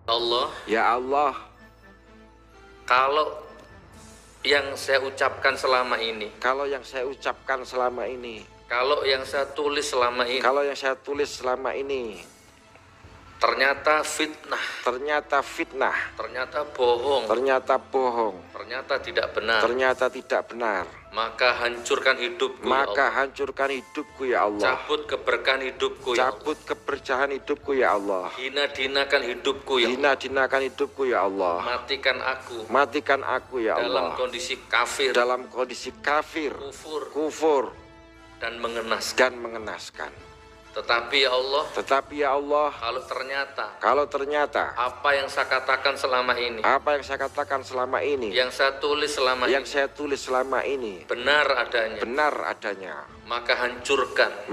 Allah, Ya Allah, kalau yang saya ucapkan selama ini, kalau yang saya ucapkan selama ini, kalau yang saya tulis selama ini, kalau yang saya tulis selama ini ternyata fitnah, ternyata fitnah, ternyata bohong, ternyata bohong, ternyata tidak benar, ternyata tidak benar, maka hancurkan hidupku, ya maka Allah. hancurkan hidupku ya Allah. Cabut keberkahan hidupku, ya Allah. Cabut keberkahan hidupku ya Allah. Hina-dinakan hidupku, ya Allah. Hina-dinakan hidupku ya Allah. Matikan aku Matikan aku ya dalam Allah. kondisi kafir, Dalam kondisi kafir, kufur, kufur, dan mengenaskan. dan mengenaskan. Tetapi ya Allah, Tetapi ya Allah, kalau ternyata apa yang saya katakan selama ini, yang saya tulis selama yang ini saya tulis selama ini benar adanya, benar adanya, maka hancurkan,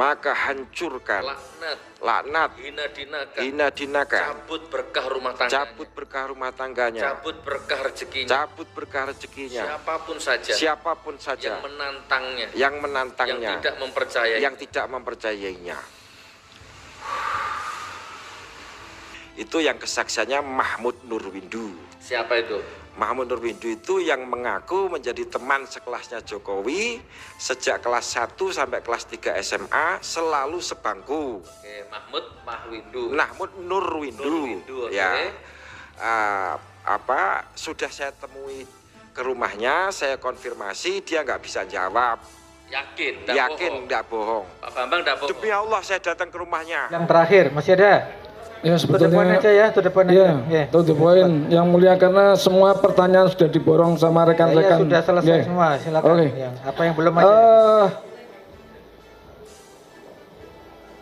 laknat, hina-dinakan, hina-dinakan, cabut berkah rumah tangganya, cabut berkah rumah tangganya, cabut berkah rezekinya, cabut berkah rezekinya, siapapun saja yang menantangnya, menantangnya, yang yang tidak mempercayainya. Itu yang kesaksiannya Mahmud Nurwindu. Siapa itu? Mahmud Nurwindu itu yang mengaku menjadi teman sekelasnya Jokowi sejak kelas 1 sampai kelas 3 SMA, selalu sebangku. Oke, Mahmud Nurwindu. Okay. Ya. Sudah saya temui ke rumahnya, saya konfirmasi, dia nggak bisa jawab. Yakin, nggak bohong. Pak Bambang nggak bohong. Demi Allah saya datang ke rumahnya. Yang terakhir masih ada? Ya To the point sebetulnya aja ya, to the point ya, aja. to the point. Yang mulia, karena semua pertanyaan sudah diborong sama Ya, rekan-rekan. sudah selesai Ya. semua, silakan. Oke. Apa yang belum ada?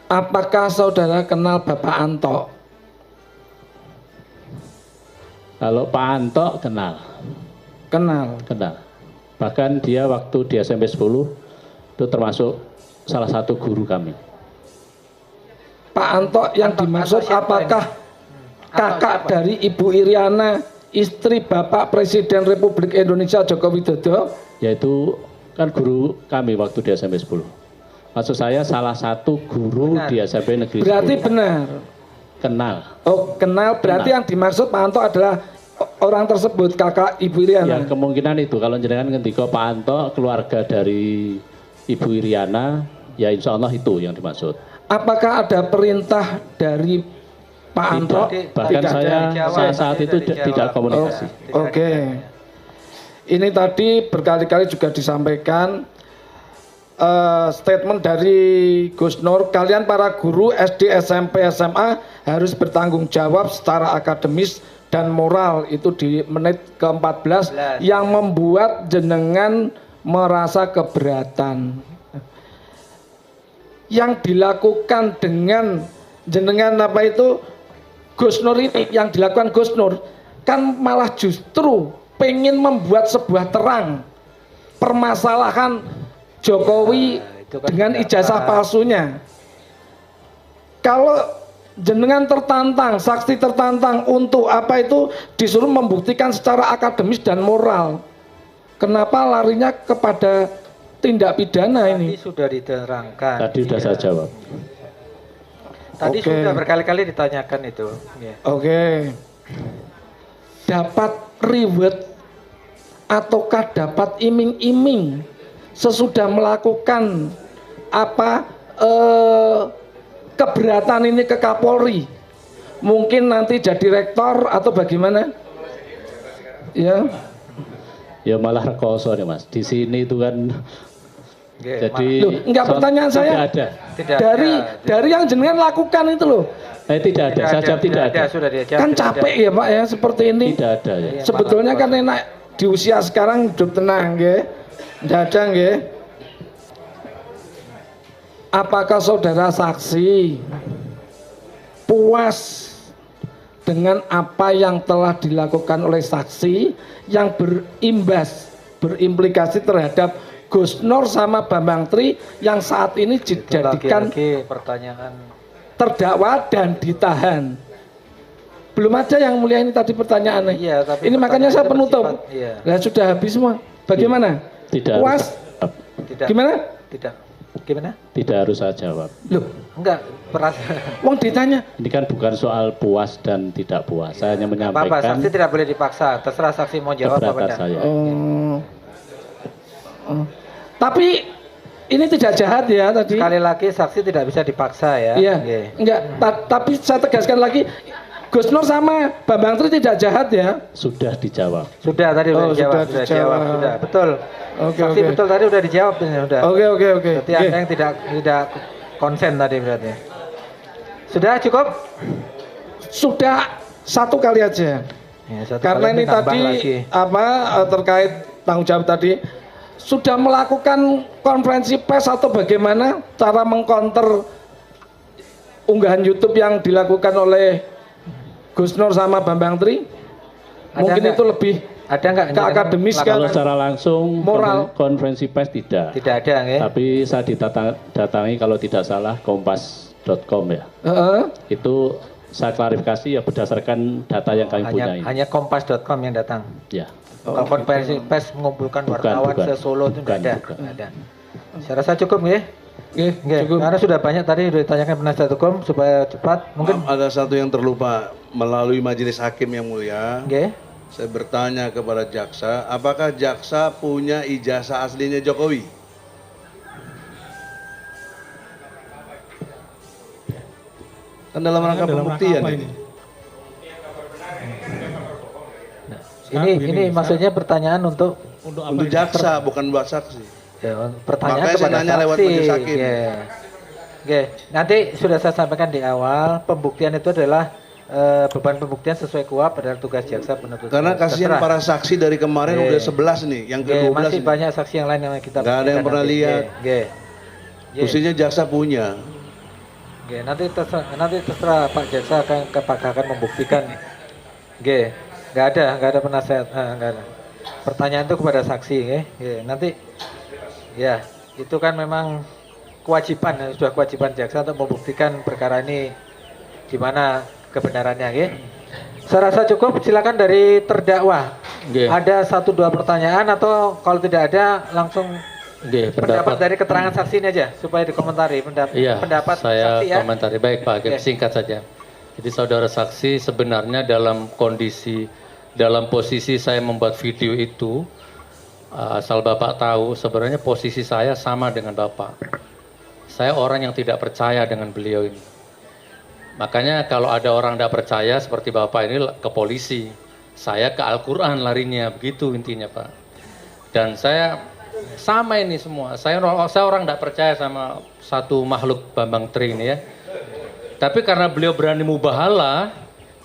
Apakah saudara kenal Bapak Anto? Kalau Pak Anto kenal. Bahkan dia waktu di SMP 10 itu termasuk salah satu guru kami. Pak Anto yang dimaksud apakah kakak dari Ibu Iriana, istri Bapak Presiden Republik Indonesia Joko Widodo? Yaitu kan guru kami waktu di SMP 10. Maksud saya salah satu guru di SMP Negeri 10. Berarti benar. Kenal. Oh, kenal. Berarti yang dimaksud Pak Anto adalah orang tersebut, kakak Ibu Iriana. Ya, kemungkinan itu. Kalau jenengan ngendika Pak Anto keluarga dari Ibu Iriana, ya insya Allah itu yang dimaksud. Apakah ada perintah dari Pak Anto? Bahkan saya saat itu tidak komunikasi. Oke. Ini tadi berkali-kali juga disampaikan statement dari Gus Nur, kalian para guru SD, SMP, SMA harus bertanggung jawab secara akademis dan moral. Itu di menit ke-14 yang membuat jenengan merasa keberatan. Yang dilakukan dengan jenengan Gus Nur ini, yang dilakukan Gus Nur kan malah justru pengen membuat sebuah terang permasalahan Jokowi dengan ijazah palsunya. Kalau jenengan tertantang, saksi tertantang untuk disuruh membuktikan secara akademis dan moral, kenapa larinya kepada tindak pidana ini? Tadi sudah diterangkan. Tadi sudah saya jawab. Tadi sudah berkali-kali ditanyakan itu. Oke. Dapat reward ataukah dapat iming-iming sesudah melakukan keberatan ini ke Kapolri? Mungkin nanti jadi rektor atau bagaimana? Ya. Ya malah rekoso nih Mas. Di sini itu kan jadi enggak, pertanyaan saya ada. Dari yang jenengan lakukan itu loh. Tidak ada. Saya jawab tidak ada. Sudah dia jawab. Kan capek ya Pak ya seperti ini. Tidak ada ya. Sebetulnya kan enak di usia sekarang hidup tenang nggih. Dadang nggih. Apakah saudara saksi puas dengan apa yang telah dilakukan oleh saksi yang berimplikasi terhadap Gus Nur sama Bambang Tri yang saat ini dijadikan pertanyaan terdakwa dan ditahan? Belum ada yang mulia ini tadi pertanyaannya. Iya, tapi ini makanya saya penutup. Iya. Nah, sudah habis semua. Bagaimana? Tidak. Puas? Tidak. Gimana? Tidak. Gimana? Tidak harus saya jawab. Loh, Enggak, perasaan. wong ditanya. Ini kan bukan soal puas dan tidak puas. Saya hanya Apa-apa, menyampaikan saksi tidak boleh dipaksa. Terserah saksi mau jawab apa keberatan enggak. saya. Tapi ini tidak jahat ya tadi. Sekali lagi saksi tidak bisa dipaksa ya. Iya. Oke. Enggak, tapi saya tegaskan lagi, Gus Nur sama Bambang Tri tidak jahat ya. Sudah dijawab. Sudah tadi Oh, sudah sudah dijawab, dijawab. sudah. Betul. Oke, Saksi oke. betul tadi udah dijawab sudah. Oke. Berarti Anda yang tidak konsen tadi berarti. Sudah cukup? Sudah satu kali aja. Ya, satu Karena kali ini nambah tadi lagi. terkait tanggung jawab tadi sudah melakukan konferensi pers atau bagaimana cara mengcounter unggahan YouTube yang dilakukan oleh Gus Nur sama Bambang Tri? Ada Mungkin nggak? itu lebih Ada enggak ke akademis kan? Kalau secara langsung Moral. konferensi pers tidak. Tidak ada nggih. Tapi saya datangi kalau tidak salah kompas.com ya. Heeh. Itu saya klarifikasi ya berdasarkan data yang kami punya ini. Hanya kompas.com yang datang. Ya. Kalau konferensi pers mengumpulkan Bukan, wartawan bukan. se-Solo itu Bukan, tidak ada. bukan. Nggak ada. Saya rasa cukup nggih. Oke, Nggih, cukup. karena sudah banyak tadi sudah ditanyakan penasihat hukum supaya cepat. Mungkin Maaf, ada satu yang terlupa melalui majelis hakim yang mulia. nggih. Saya bertanya kepada jaksa, apakah jaksa punya ijazah aslinya Jokowi? Kan dalam rangka pembuktian ini. Ini maksudnya pertanyaan untuk Untuk jaksa bukan buat saksi. ya, pertanyaan Makanya saya kepada nanya saksi. lewat majelis hakim. Nggih. Nggih. Nanti sudah saya sampaikan di awal, pembuktian itu adalah beban pembuktian sesuai KUHP adalah tugas jaksa penuntut. Karena umum. kasihan Terserah. para saksi dari kemarin Oke. udah 11 nih, yang Nggih, ke-12 masih ini. banyak saksi yang lain yang kita Nggak ada yang buktikan pernah nanti. lihat. Nggih. Nggih. Mestinya jaksa punya. Oke, nanti terserah Pak Jaksa akan membuktikan. Oke, nggak ada penasehat, nggak ada. Pertanyaan itu kepada saksi, oke. Nanti, ya itu kan memang kewajiban, sudah kewajiban jaksa untuk membuktikan perkara ini di mana kebenarannya, oke. Saya rasa cukup. Silakan dari terdakwa. Nggih. Ada 1-2 pertanyaan atau kalau tidak ada langsung Nggih, pendapat dari keterangan saksi ini aja supaya dikomentari Iya, pendapat saya saksi ya. komentari. Baik Pak Hakim, Oke. singkat saja. Jadi saudara saksi sebenarnya dalam posisi saya membuat video itu, asal Bapak tahu, sebenarnya posisi saya sama dengan Bapak. Saya orang yang tidak percaya dengan beliau ini. Makanya kalau ada orang tidak percaya seperti Bapak ini ke polisi, saya ke Al-Quran larinya, begitu intinya Pak. Dan saya sama ini semua. Saya orang tidak percaya sama satu makhluk Bambang Tri ini ya. Tapi karena beliau berani mubahalah,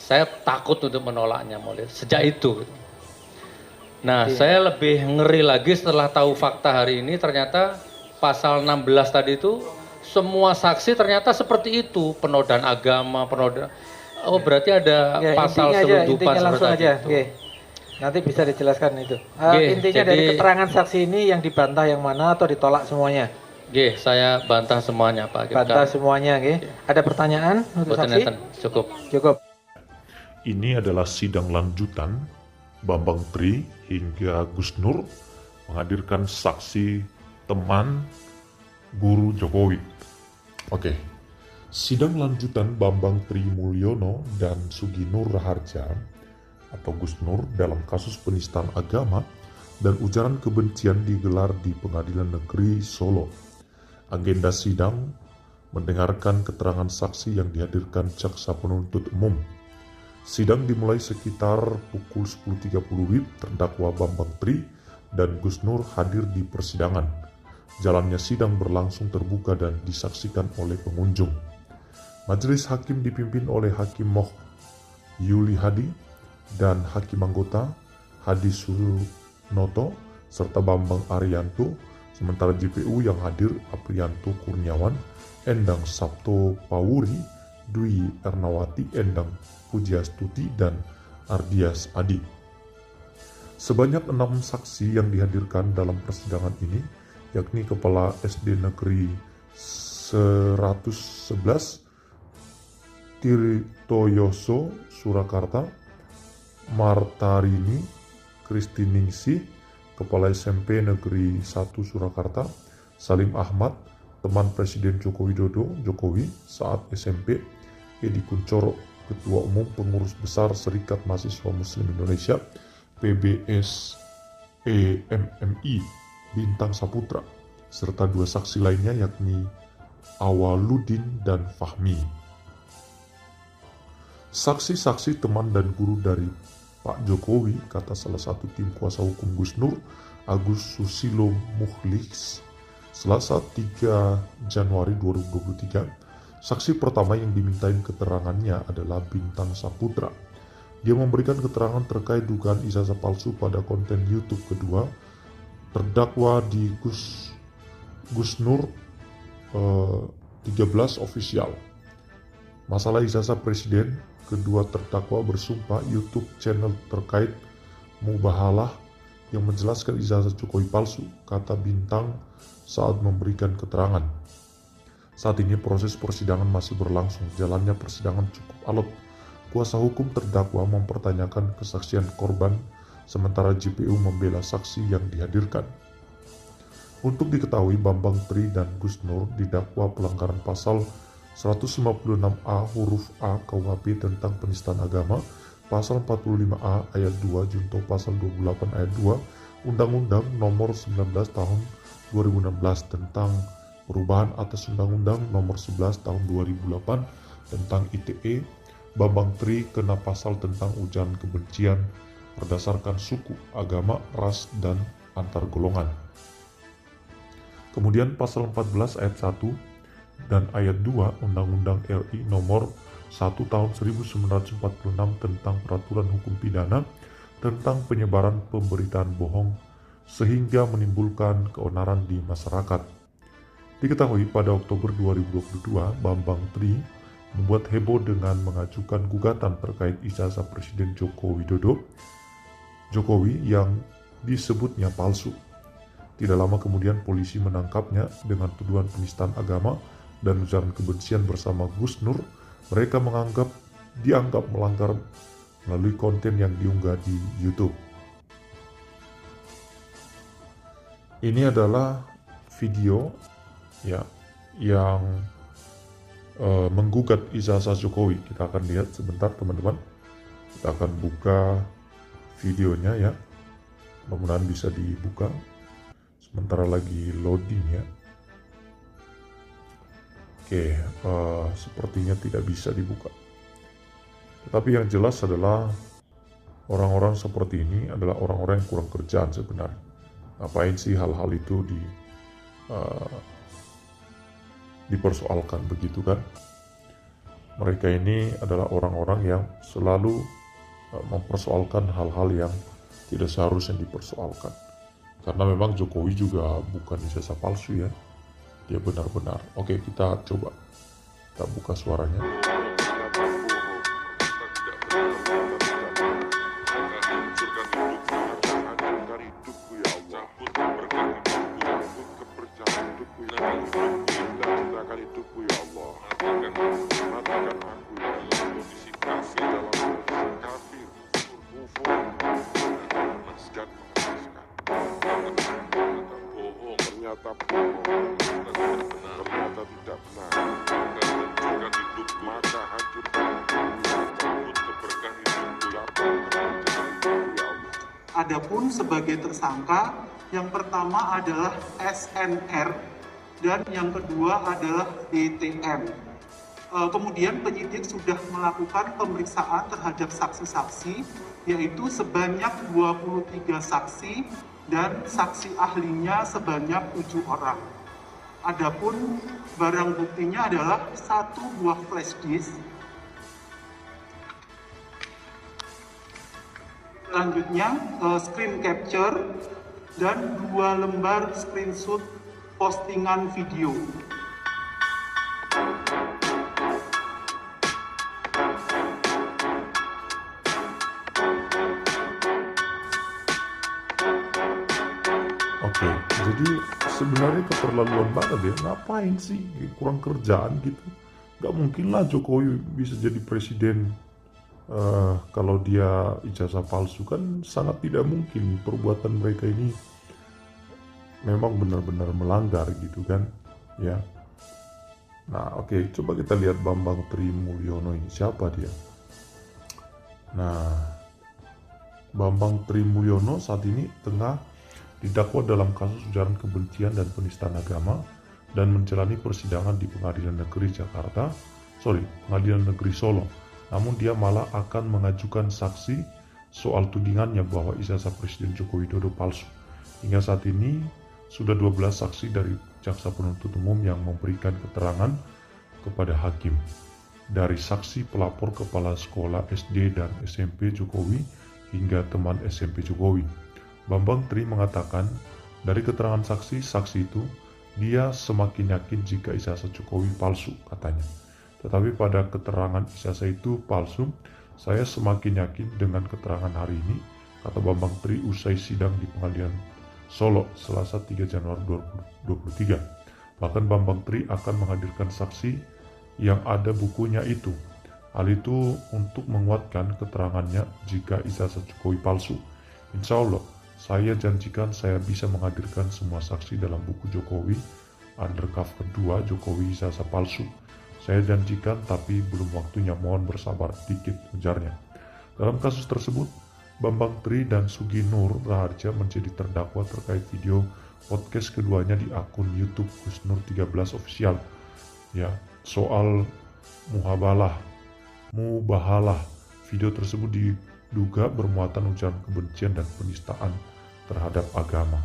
saya takut untuk menolaknya mulai sejak itu. Nah, saya lebih ngeri lagi setelah tahu fakta hari ini, ternyata pasal 16 tadi itu semua saksi ternyata seperti itu, penodaan agama, penodaan. Oh, berarti ada Ya, pasal intinya langsung seperti aja. itu. Oke. Nanti bisa dijelaskan itu. Oke, Intinya dari jadi- keterangan saksi ini yang dibantah yang mana atau ditolak semuanya? Oke, saya bantah semuanya Pak Hakim. Bantah semuanya, oke. Ada pertanyaan untuk Boten saksi? enten, cukup. Cukup. Ini adalah sidang lanjutan Bambang Tri hingga Gus Nur menghadirkan saksi teman guru Jokowi. Oke, sidang lanjutan Bambang Tri Mulyono dan Sugi Nur Raharja atau Gus Nur dalam kasus penistaan agama dan ujaran kebencian digelar di Pengadilan Negeri Solo. Agenda sidang mendengarkan keterangan saksi yang dihadirkan jaksa penuntut umum. Sidang dimulai sekitar pukul 10.30 WIB. Terdakwa Bambang Tri dan Gus Nur hadir di persidangan. Jalannya sidang berlangsung terbuka dan disaksikan oleh pengunjung. Majelis hakim dipimpin oleh Hakim Moh Yuli Hadi dan Hakim anggota Hadi Sunoto serta Bambang Arianto. Sementara JPU yang hadir Aprianto Kurniawan, Endang Sabto Pawuri, Dwi Ernawati, Endang Pujiastuti, dan Ardias Adi. Sebanyak 6 saksi yang dihadirkan dalam persidangan ini, yakni Kepala SD Negeri 111 Tirtoyoso Surakarta, Martarini Kristiningsih, Kepala SMP Negeri 1 Surakarta, Salim Ahmad, teman Presiden Joko Widodo, Jokowi, saat SMP, Edi Kunchoro, Ketua Umum Pengurus Besar Serikat Mahasiswa Muslim Indonesia, PBSEMMI, Bintang Saputra, serta 2 saksi lainnya yakni Awaludin dan Fahmi. Saksi-saksi teman dan guru dari Pak Jokowi, kata salah satu tim kuasa hukum Gus Nur, Agus Susilo Mukhlis, Selasa 3 Januari 2023, saksi pertama yang dimintain keterangannya adalah Bintang Saputra. Dia memberikan keterangan terkait dugaan ijazah palsu pada konten YouTube kedua terdakwa di Gus Nur 13 official. Masalah ijazah presiden, kedua terdakwa bersumpah YouTube channel terkait Mubahalah yang menjelaskan ijazah Jokowi palsu, kata Bintang saat memberikan keterangan. Saat ini proses persidangan masih berlangsung, jalannya persidangan cukup alot. Kuasa hukum terdakwa mempertanyakan kesaksian korban, sementara JPU membela saksi yang dihadirkan. Untuk diketahui, Bambang Tri dan Gus Nur didakwa pelanggaran pasal 156A huruf A KUHP tentang penistaan agama, pasal 45A ayat 2 junto pasal 28 ayat 2 Undang-Undang Nomor 19 Tahun 2016 tentang perubahan atas Undang-Undang Nomor 11 Tahun 2008 tentang ITE. Bambang Tri kena pasal tentang ujaran kebencian berdasarkan suku, agama, ras, dan antar golongan. Kemudian pasal 14 ayat 1 dan ayat 2 Undang-Undang RI Nomor 1 Tahun 1946 tentang peraturan hukum pidana tentang penyebaran pemberitaan bohong sehingga menimbulkan keonaran di masyarakat. Diketahui pada Oktober 2022, Bambang Tri membuat heboh dengan mengajukan gugatan terkait ijazah Presiden Joko Widodo, Jokowi yang disebutnya palsu. Tidak lama kemudian polisi menangkapnya dengan tuduhan penistaan agama dan ujaran kebencian bersama Gus Nur. Mereka dianggap melanggar melalui konten yang diunggah di YouTube. Ini adalah video ya yang menggugat ijazah Jokowi. Kita akan lihat sebentar teman-teman. Kita akan buka videonya ya. Mudah-mudahan bisa dibuka. Sementara lagi loading ya. Oke, sepertinya tidak bisa dibuka. Tetapi yang jelas adalah orang-orang seperti ini adalah orang-orang yang kurang kerjaan sebenarnya. Ngapain sih hal-hal itu dipersoalkan begitu kan? Mereka ini adalah orang-orang yang selalu mempersoalkan hal-hal yang tidak seharusnya dipersoalkan. Karena memang Jokowi juga bukan ijazah palsu ya. Dia benar-benar. Oke, kita coba. Kita buka suaranya. Adapun sebagai tersangka, yang pertama adalah SNR dan yang kedua adalah DTM. Kemudian penyidik sudah melakukan pemeriksaan terhadap saksi-saksi, yaitu sebanyak 23 saksi dan saksi ahlinya sebanyak 7 orang. Adapun barang buktinya adalah 1 buah flash disk. Selanjutnya screen capture dan 2 lembar screenshot postingan video. Oke, jadi sebenarnya keterlaluan banget ya. Ngapain sih? Kurang kerjaan gitu. Gak mungkin lah Jokowi bisa jadi presiden kalau dia ijazah palsu, kan sangat tidak mungkin. Perbuatan mereka ini memang benar-benar melanggar gitu kan ya. Nah, oke, coba kita lihat Bambang Trimulyono ini, siapa dia? Nah, Bambang Trimulyono saat ini tengah didakwa dalam kasus ujaran kebencian dan penistaan agama dan menjalani persidangan di Pengadilan Negeri Pengadilan Negeri Solo. Namun dia malah akan mengajukan saksi soal tudingannya bahwa ijazah Presiden Joko Widodo palsu. Hingga saat ini sudah 12 saksi dari jaksa penuntut umum yang memberikan keterangan kepada hakim. Dari saksi pelapor kepala sekolah SD dan SMP Jokowi hingga teman SMP Jokowi. Bambang Tri mengatakan dari keterangan saksi itu dia semakin yakin jika ijazah Jokowi palsu katanya. Tetapi pada keterangan ijazah itu palsu, saya semakin yakin dengan keterangan hari ini, kata Bambang Tri usai sidang di Pengadilan Solo Selasa 3 Januari 2023. Bahkan Bambang Tri akan menghadirkan saksi yang ada bukunya itu. Hal itu untuk menguatkan keterangannya jika ijazah Jokowi palsu. Insya Allah, saya janjikan saya bisa menghadirkan semua saksi dalam buku Jokowi Undercover 2 Jokowi ijazah palsu. Saya janjikan, tapi belum waktunya, mohon bersabar dikit, ujarnya. Dalam kasus tersebut, Bambang Tri dan Sugi Nur Raharja menjadi terdakwa terkait video podcast keduanya di akun YouTube Gus Nur 13 Official. Ya, soal mubahalah. Video tersebut diduga bermuatan ujaran kebencian dan penistaan terhadap agama.